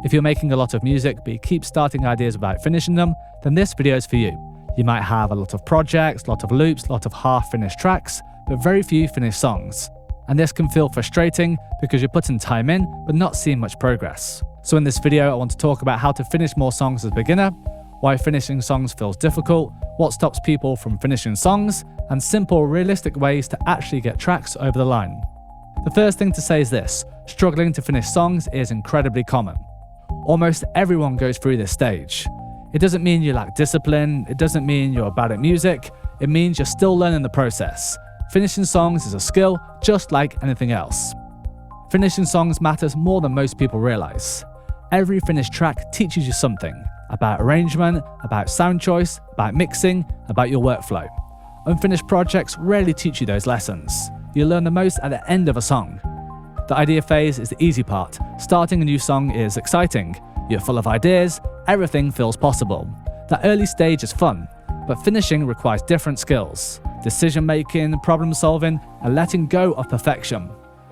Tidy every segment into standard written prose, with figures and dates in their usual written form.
If you're making a lot of music but you keep starting ideas without finishing them, then this video is for you. You might have a lot of projects, a lot of loops, a lot of half-finished tracks, but very few finished songs. And this can feel frustrating because you're putting time in but not seeing much progress. So in this video, I want to talk about how to finish more songs as a beginner, why finishing songs feels difficult, what stops people from finishing songs, and simple, realistic ways to actually get tracks over the line. The first thing to say is this: struggling to finish songs is incredibly common. Almost everyone goes through this stage. It doesn't mean you lack discipline, it doesn't mean you're bad at music, it means you're still learning the process. Finishing songs is a skill just like anything else. Finishing songs matters more than most people realize. Every finished track teaches you something about arrangement, about sound choice, about mixing, about your workflow. Unfinished projects rarely teach you those lessons. You learn the most at the end of a song. The idea phase is the easy part. Starting a new song is exciting. You're full of ideas, everything feels possible. That early stage is fun, but finishing requires different skills: decision making, problem solving, and letting go of perfection.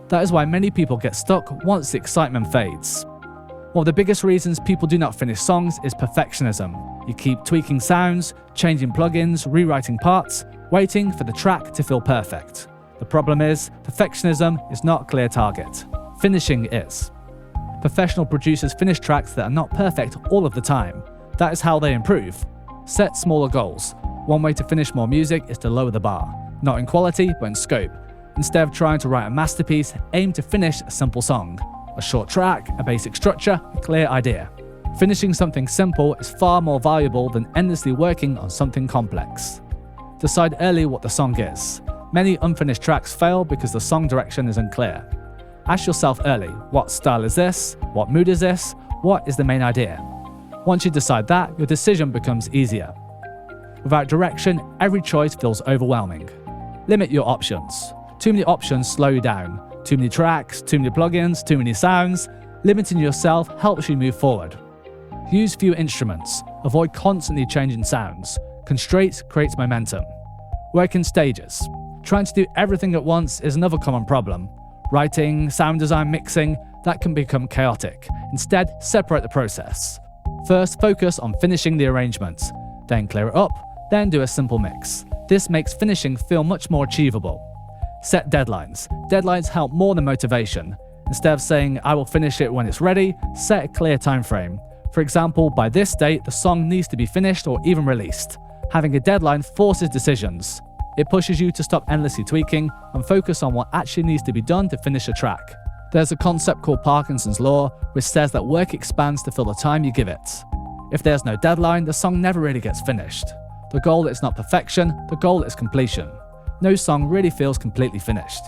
That is why many people get stuck once the excitement fades. One of the biggest reasons people do not finish songs is perfectionism. You keep tweaking sounds, changing plugins, rewriting parts, waiting for the track to feel perfect. The problem is, perfectionism is not a clear target. Finishing is. Professional producers finish tracks that are not perfect all of the time. That is how they improve. Set smaller goals. One way to finish more music is to lower the bar, not in quality, but in scope. Instead of trying to write a masterpiece, aim to finish a simple song. A short track, a basic structure, a clear idea. Finishing something simple is far more valuable than endlessly working on something complex. Decide early what the song is. Many unfinished tracks fail because the song direction is unclear. Ask yourself early, what style is this? What mood is this? What is the main idea? Once you decide that, your decision becomes easier. Without direction, every choice feels overwhelming. Limit your options. Too many options slow you down. Too many tracks, too many plugins, too many sounds. Limiting yourself helps you move forward. Use few instruments. Avoid constantly changing sounds. Constraints creates momentum. Work in stages. Trying to do everything at once is another common problem. Writing, sound design, mixing, that can become chaotic. Instead, separate the process. First, focus on finishing the arrangement. Then clear it up. Then do a simple mix. This makes finishing feel much more achievable. Set deadlines. Deadlines help more than motivation. Instead of saying, I will finish it when it's ready, set a clear time frame. For example, by this date, the song needs to be finished or even released. Having a deadline forces decisions. It pushes you to stop endlessly tweaking and focus on what actually needs to be done to finish a track. There's a concept called Parkinson's Law, which says that work expands to fill the time you give it. If there's no deadline, the song never really gets finished. The goal is not perfection, the goal is completion. No song really feels completely finished.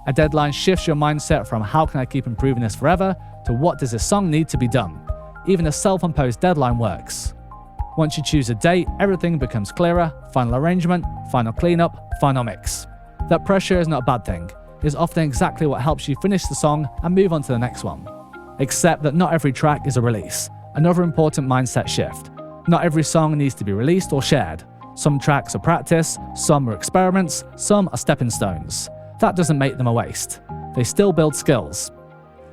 A deadline shifts your mindset from how can I keep improving this forever to what does this song need to be done. Even a self-imposed deadline works. Once you choose a date, everything becomes clearer: final arrangement, final cleanup, final mix. That pressure is not a bad thing. It's often exactly what helps you finish the song and move on to the next one. Except that not every track is a release. Another important mindset shift. Not every song needs to be released or shared. Some tracks are practice, some are experiments, some are stepping stones. That doesn't make them a waste. They still build skills.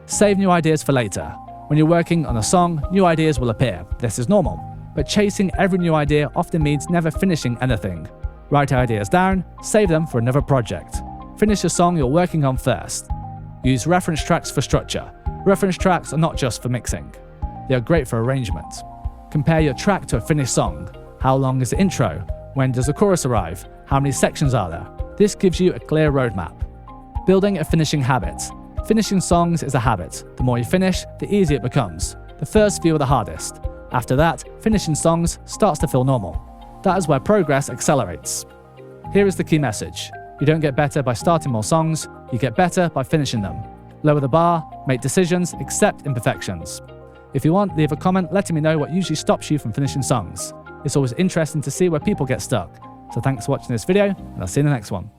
Save new ideas for later. When you're working on a song, new ideas will appear. This is normal. But chasing every new idea often means never finishing anything. Write ideas down, save them for another project. Finish the song you're working on first. Use reference tracks for structure. Reference tracks are not just for mixing. They are great for arrangement. Compare your track to a finished song. How long is the intro? When does the chorus arrive? How many sections are there? This gives you a clear roadmap. Building a finishing habit. Finishing songs is a habit. The more you finish, the easier it becomes. The first few are the hardest. After that, finishing songs starts to feel normal. That is where progress accelerates. Here is the key message. You don't get better by starting more songs, you get better by finishing them. Lower the bar, make decisions, accept imperfections. If you want, leave a comment letting me know what usually stops you from finishing songs. It's always interesting to see where people get stuck. So thanks for watching this video, and I'll see you in the next one.